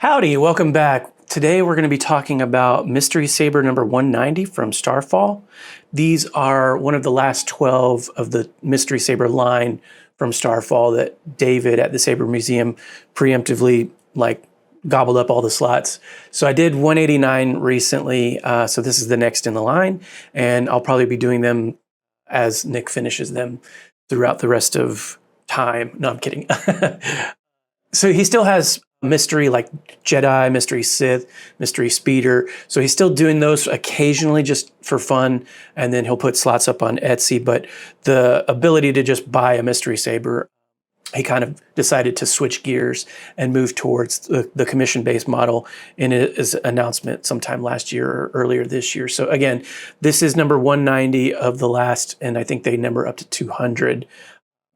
Howdy, welcome back. Today we're going to be talking about Mystery Saber number 190 from Starfall. These are one of the last 12 of the Mystery Saber line from Starfall that David at the Saber Museum preemptively gobbled up all the slots. So I did 189 recently, so this is the next in the line, and I'll probably be doing them as Nick finishes them throughout the rest of time. No, I'm kidding. So he still has mystery like Jedi, mystery Sith, mystery speeder. So he's still doing those occasionally just for fun, and then he'll put slots up on Etsy. But the ability to just buy a mystery saber, he kind of decided to switch gears and move towards the commission-based model in his announcement sometime last year or earlier this year. So again, this is number 190 of the last, and I think they number up to 200.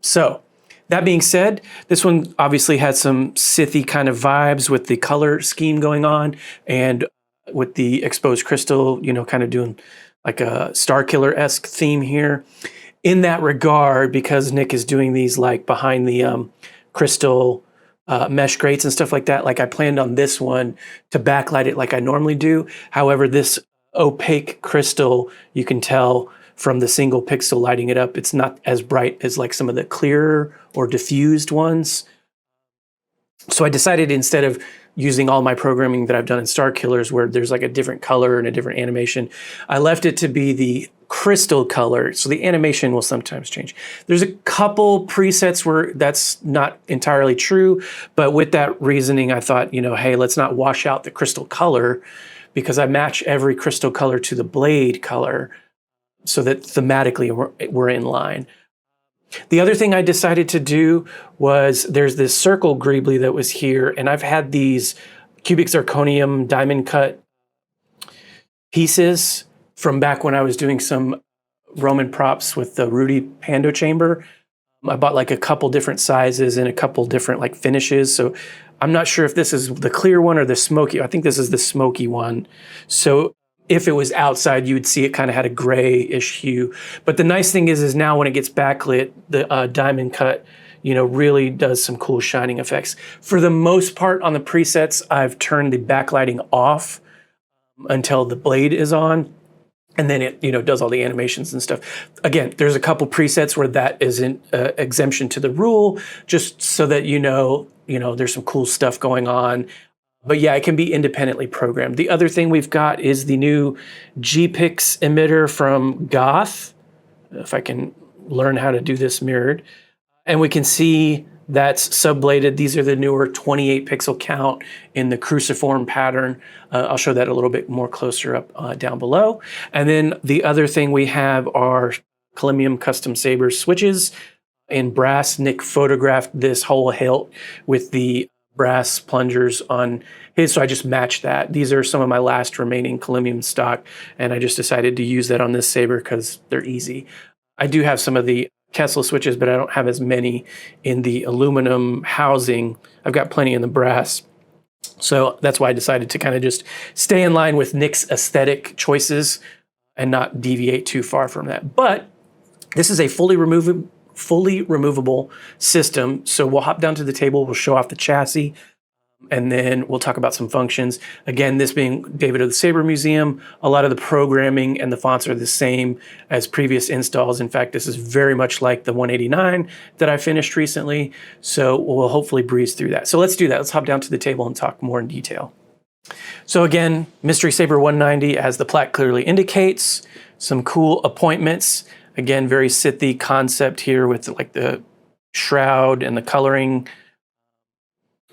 So that being said, this one obviously had some Sithy kind of vibes with the color scheme going on and with the exposed crystal, you know, kind of doing like a Starkiller-esque theme here. In that regard, because Nick is doing these like behind the crystal mesh grates and stuff like that, like I planned on this one to backlight it like I normally do. However, this opaque crystal, you can tell from the single pixel lighting it up, it's not as bright as like some of the clearer or diffused ones. So I decided instead of using all my programming that I've done in Starkillers where there's like a different color and a different animation, I left it to be the crystal color. So the animation will sometimes change. There's a couple presets where that's not entirely true, but with that reasoning, I thought, you know, hey, let's not wash out the crystal color because I match every crystal color to the blade color so that thematically we're in line. The other thing I decided to do was there's this circle greeblie that was here, and I've had these cubic zirconium diamond cut pieces from back when I was doing some Roman props with the Rudy Pando chamber. I bought like a couple different sizes and a couple different like finishes. So I'm not sure if this is the clear one or the smoky. I think this is the smoky one. So if it was outside, you would see it kind of had a grayish hue. But the nice thing is now when it gets backlit, the diamond cut, you know, really does some cool shining effects. For the most part on the presets, I've turned the backlighting off until the blade is on. And then it, you know, does all the animations and stuff. Again, there's a couple presets where that isn't exemption to the rule, just so that you know, there's some cool stuff going on. But yeah, it can be independently programmed. The other thing we've got is the new G-Pix emitter from Goth. If I can learn how to do this mirrored. And we can see that's subbladed. These are the newer 28 pixel count in the cruciform pattern. I'll show that a little bit more closer up down below. And then the other thing we have are Kalymian Custom Sabers switches in brass. Nick photographed this whole hilt with the brass plungers on his, so I just matched that. These are some of my last remaining Kalymian stock, and I just decided to use that on this saber because they're easy. I do have some of the Kessel switches, but I don't have as many in the aluminum housing. I've got plenty in the brass. So that's why I decided to kind of just stay in line with Nick's aesthetic choices and not deviate too far from that. But this is a fully removable system. So we'll hop down to the table, we'll show off the chassis, and then we'll talk about some functions. Again, this being David of the Saber Museum, a lot of the programming and the fonts are the same as previous installs. In fact, this is very much like the 189 that I finished recently. So we'll hopefully breeze through that. So let's do that. Let's hop down to the table and talk more in detail. So again, Mystery Saber 190, as the plaque clearly indicates, some cool appointments. Again, very Sithy concept here with like the shroud and the coloring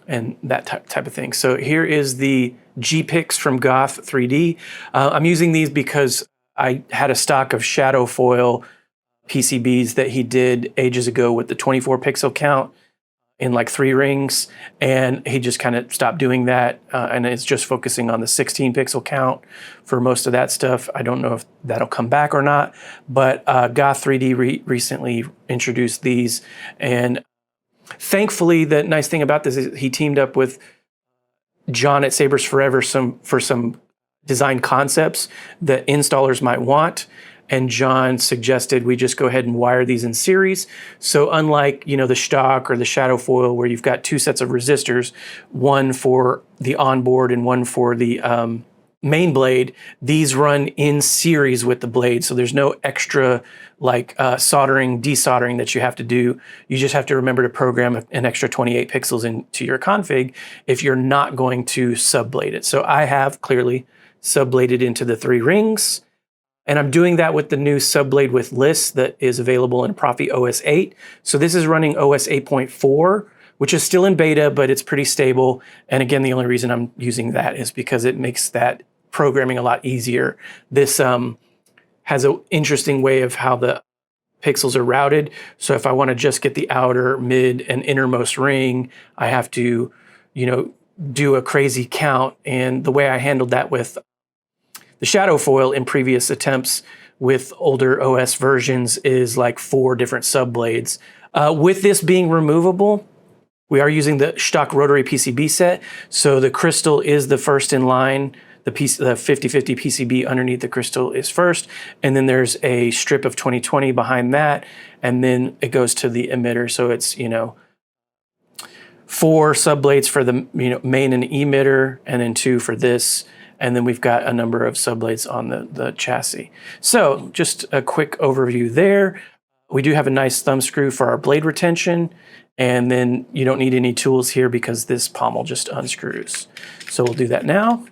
and that type of thing. So here is the G-Pix from Goth3D. I'm using these because I had a stock of shadow foil PCBs that he did ages ago with the 24 pixel count in like 3 rings, and he just kind of stopped doing that, and it's just focusing on the 16 pixel count for most of that stuff. I don't know if that'll come back or not, but Goth3D recently introduced these, and thankfully the nice thing about this is he teamed up with John at Sabers Forever for some design concepts that installers might want. and John suggested we just go ahead and wire these in series. So unlike, you know, the Shtok or the shadow foil where you've got two sets of resistors, one for the onboard and one for the main blade, these run in series with the blade. So there's no extra like soldering, desoldering that you have to do. You just have to remember to program an extra 28 pixels into your config if you're not going to subblade it. So I have clearly subbladed into the 3 rings, and I'm doing that with the new subblade with list that is available in Proffie OS 8. So this is running OS 8.4, which is still in beta, but it's pretty stable. And again, the only reason I'm using that is because it makes that programming a lot easier. This has an interesting way of how the pixels are routed. So if I want to just get the outer, mid, and innermost ring, I have to, you know, do a crazy count. And the way I handled that with the shadow foil in previous attempts with older OS versions is like 4 different subblades. With this being removable, we are using the Shtok rotary PCB set. So the crystal is the first in line. The 50/50 PCB underneath the crystal is first. And then there's a strip of 2020 behind that. And then it goes to the emitter. So it's, you know, 4 subblades for the, you know, main and emitter, and then 2 for this. And then we've got a number of subblades on the chassis. So just a quick overview there. We do have a nice thumb screw for our blade retention. And then you don't need any tools here because this pommel just unscrews. So we'll do that now.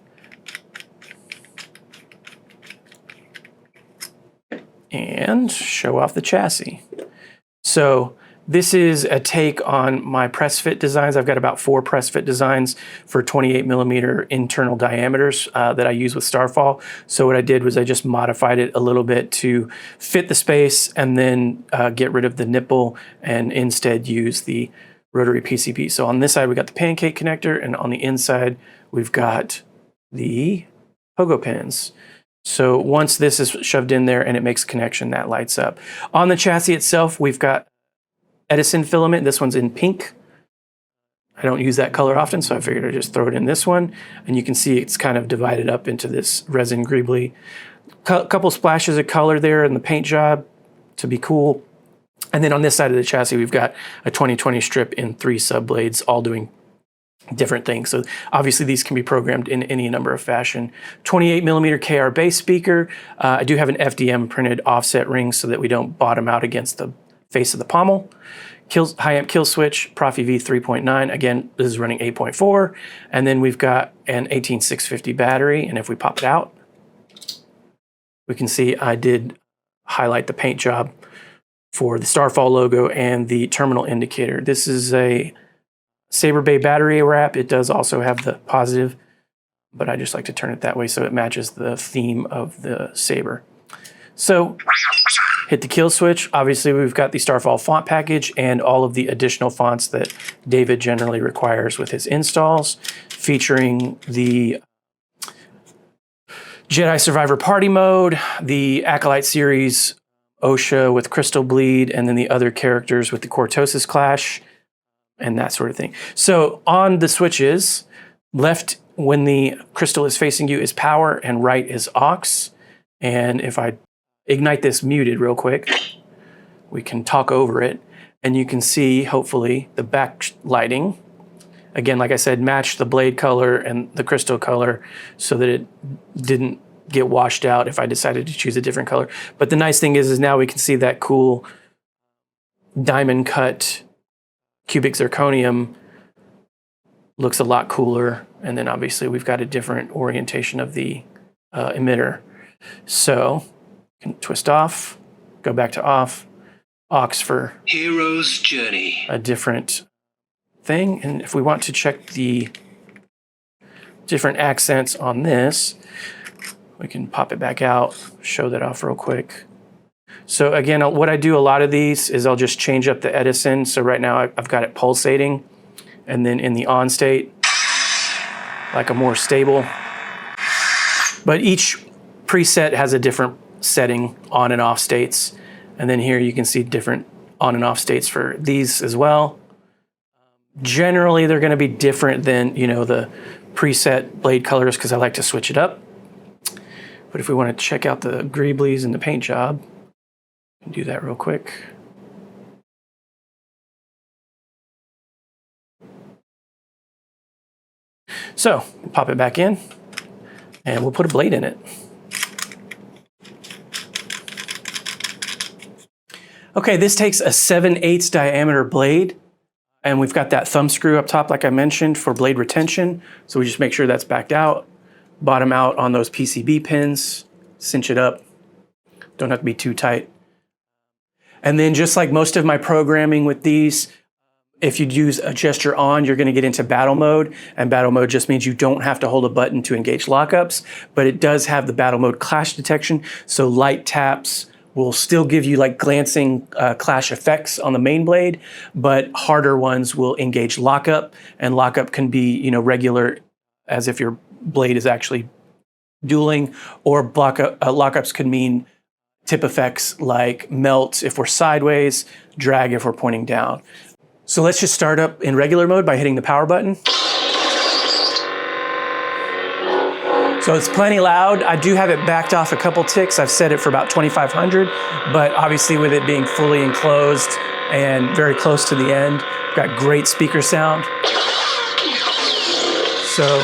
And show off the chassis. So this is a take on my press fit designs. I've got about 4 press fit designs for 28mm internal diameters that I use with Starfall. So what I did was I just modified it a little bit to fit the space and then get rid of the nipple and instead use the rotary PCB. So on this side, we got the pancake connector, and on the inside, we've got the pogo pins. So once this is shoved in there and it makes connection, that lights up. On the chassis itself, we've got Edison Filament. This one's in pink. I don't use that color often, so I figured I'd just throw it in this one. And you can see it's kind of divided up into this resin greeblie. Couple splashes of color there in the paint job to be cool. And then on this side of the chassis, we've got a 2020 strip in 3 subblades, all doing different things. So obviously these can be programmed in any number of fashion. 28mm KR bass speaker. I do have an FDM printed offset ring so that we don't bottom out against the face of the pommel. High amp kill switch, Proffie V 3.9. Again, this is running 8.4. And then we've got an 18650 battery. And if we pop it out, we can see I did highlight the paint job for the Starfall logo and the terminal indicator. This is a Saber Bay battery wrap. It does also have the positive, but I just like to turn it that way so it matches the theme of the Saber. So hit the kill switch. Obviously, we've got the Starfall font package and all of the additional fonts that David generally requires with his installs, featuring the Jedi Survivor Party Mode, the Acolyte series, OSHA with Crystal Bleed, and then the other characters with the Cortosis Clash, and that sort of thing. So on the switches, left when the crystal is facing you is power, and right is aux. And if I ignite this muted real quick, we can talk over it, and you can see, hopefully, the backlighting. Again, like I said, match the blade color and the crystal color so that it didn't get washed out if I decided to choose a different color. But the nice thing is now we can see that cool diamond cut cubic zirconium looks a lot cooler. And then obviously we've got a different orientation of the emitter. So you can twist off, go back to off, aux for Hero's Journey, a different thing. And if we want to check the different accents on this, we can pop it back out, show that off real quick. So again, what I do a lot of these is I'll just change up the Edison. So right now I've got it pulsating, and then in the on state, like a more stable. But each preset has a different setting, on and off states. And then here you can see different on and off states for these as well. Generally, they're going to be different than, you know, the preset blade colors because I like to switch it up. But if we want to check out the greeblies and the paint job, we can do that real quick. So pop it back in and we'll put a blade in it. Okay, this takes a 7/8 diameter blade, and we've got that thumb screw up top like I mentioned for blade retention. So we just make sure that's backed out, bottom out on those PCB pins, cinch it up. Don't have to be too tight. And then just like most of my programming with these, if you use a gesture on, you're going to get into battle mode, and battle mode just means you don't have to hold a button to engage lockups, but it does have the battle mode clash detection, so light taps will still give you like glancing clash effects on the main blade, but harder ones will engage lockup, and lockup can be, you know, regular as if your blade is actually dueling, or lockups could mean tip effects like melt if we're sideways, drag if we're pointing down. So let's just start up in regular mode by hitting the power button. So it's plenty loud. I do have it backed off a couple ticks. I've set it for about 2,500, but obviously with it being fully enclosed and very close to the end, got great speaker sound. So,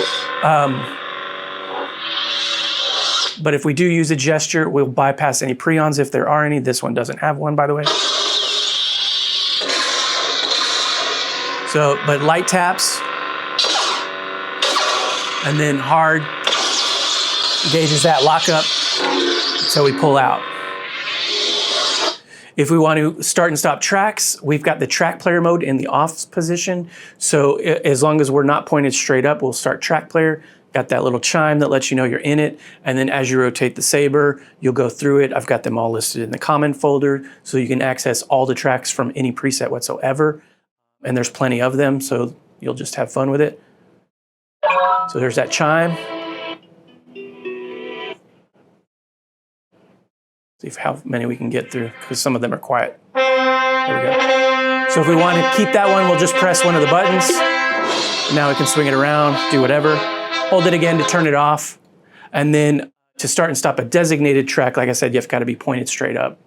but if we do use a gesture, we'll bypass any preons if there are any. This one doesn't have one, by the way. So, but light taps, and then hard engages that lockup, so we pull out. If we want to start and stop tracks, we've got the track player mode in the off position. So as long as we're not pointed straight up, we'll start track player. Got that little chime that lets you know you're in it. And then as you rotate the Saber, you'll go through it. I've got them all listed in the common folder, so you can access all the tracks from any preset whatsoever. And there's plenty of them, so you'll just have fun with it. So there's that chime. See how many we can get through, because some of them are quiet. There we go. So if we want to keep that one, we'll just press one of the buttons. Now we can swing it around, do whatever. Hold it again to turn it off. And then to start and stop a designated track, like I said, you've got to be pointed straight up.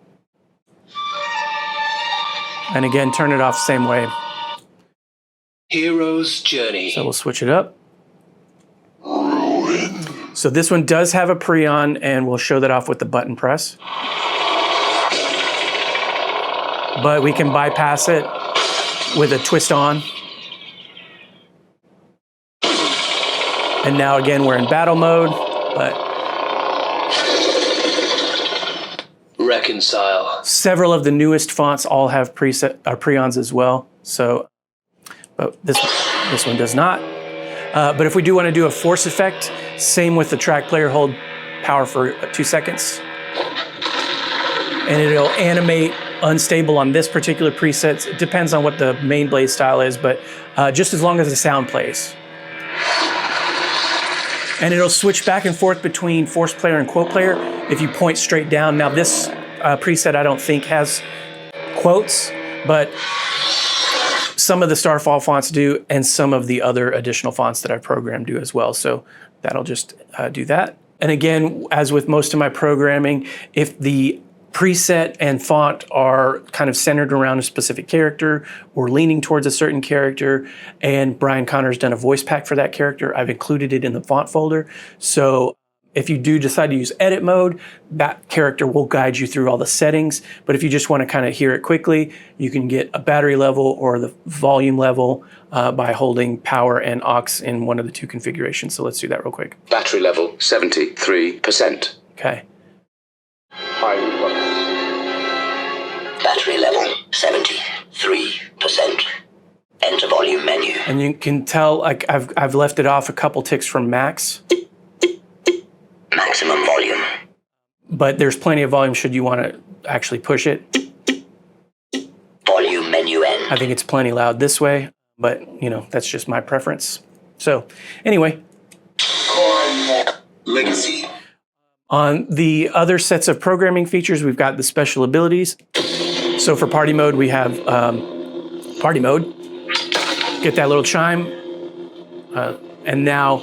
And again, turn it off same way. Hero's Journey. So we'll switch it up. So this one does have a preon, and we'll show that off with the button press. But we can bypass it with a twist on. And now again, we're in battle mode, but Reconcile. several of the newest fonts all have preons as well. So, but this one does not. But if we do want to do a force effect, same with the track player, hold power for 2 seconds. And it'll animate unstable on this particular preset. It depends on what the main blade style is, but just as long as the sound plays. And it'll switch back and forth between force player and quote player if you point straight down. Now this preset I don't think has quotes, but some of the Starfall fonts do, and some of the other additional fonts that I've programmed do as well. So that'll just do that. And again, as with most of my programming, if the preset and font are kind of centered around a specific character or leaning towards a certain character, and Brian Connor's done a voice pack for that character, I've included it in the font folder. So if you do decide to use edit mode, that character will guide you through all the settings. But if you just want to kind of hear it quickly, you can get a battery level or the volume level by holding power and aux in one of the two configurations. So let's do that real quick. Battery level 73%. Okay. Battery level 73%. Enter volume menu. And you can tell, like I've left it off a couple ticks from max. Maximum volume. But there's plenty of volume should you want to actually push it. Volume menu end. I think it's plenty loud this way, but you know, that's just my preference. So anyway. Legacy. On the other sets of programming features, we've got the special abilities. So for party mode, we have party mode. Get that little chime. And now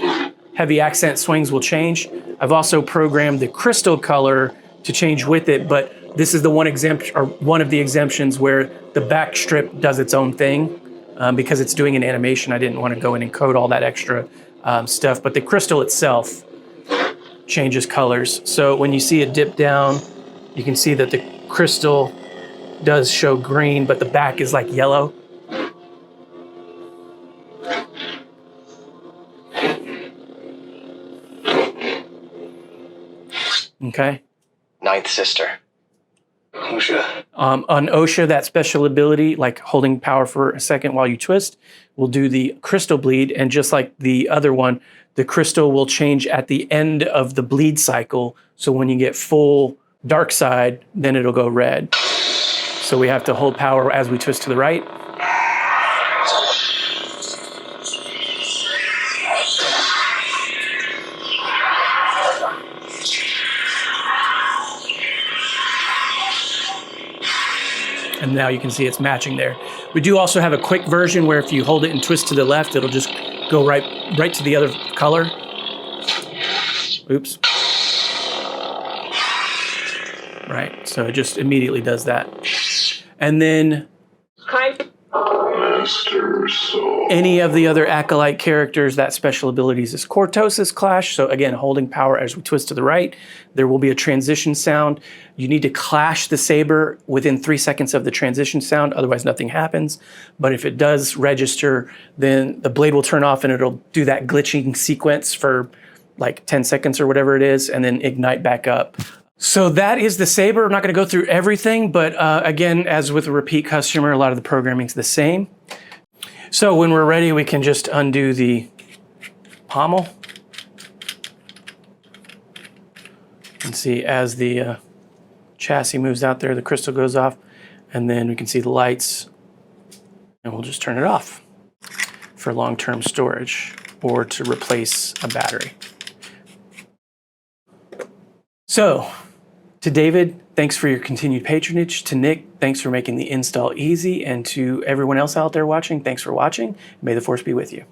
heavy accent swings will change. I've also programmed the crystal color to change with it, but this is the one exemption, or one of the exemptions, where the back strip does its own thing. Because it's doing an animation, I didn't want to go in and code all that extra stuff, but the crystal itself changes colors. So when you see it dip down, you can see that the crystal does show green, but the back is like yellow. Okay. Ninth sister. OSHA. On OSHA, that special ability, like holding power for a second while you twist, will do the crystal bleed. And just like the other one, the crystal will change at the end of the bleed cycle. So when you get full dark side, then it'll go red. So we have to hold power as we twist to the right. And now you can see it's matching there. We do also have a quick version where if you hold it and twist to the left, it'll just go right to the other color. Oops. Right, so it just immediately does that. And then any of the other Acolyte characters, that special abilities is Cortosis Clash. So again, holding power as we twist to the right, there will be a transition sound. You need to clash the saber within 3 seconds of the transition sound, otherwise nothing happens. But if it does register, then the blade will turn off and it'll do that glitching sequence for like 10 seconds or whatever it is, and then ignite back up. So that is the Saber. I'm not going to go through everything, but again, as with a repeat customer, a lot of the programming is the same. So when we're ready, we can just undo the pommel. And see as the chassis moves out there, the crystal goes off, and then we can see the lights, and we'll just turn it off for long-term storage or to replace a battery. So, to David, thanks for your continued patronage. To Nick, thanks for making the install easy. And to everyone else out there watching, thanks for watching. May the force be with you.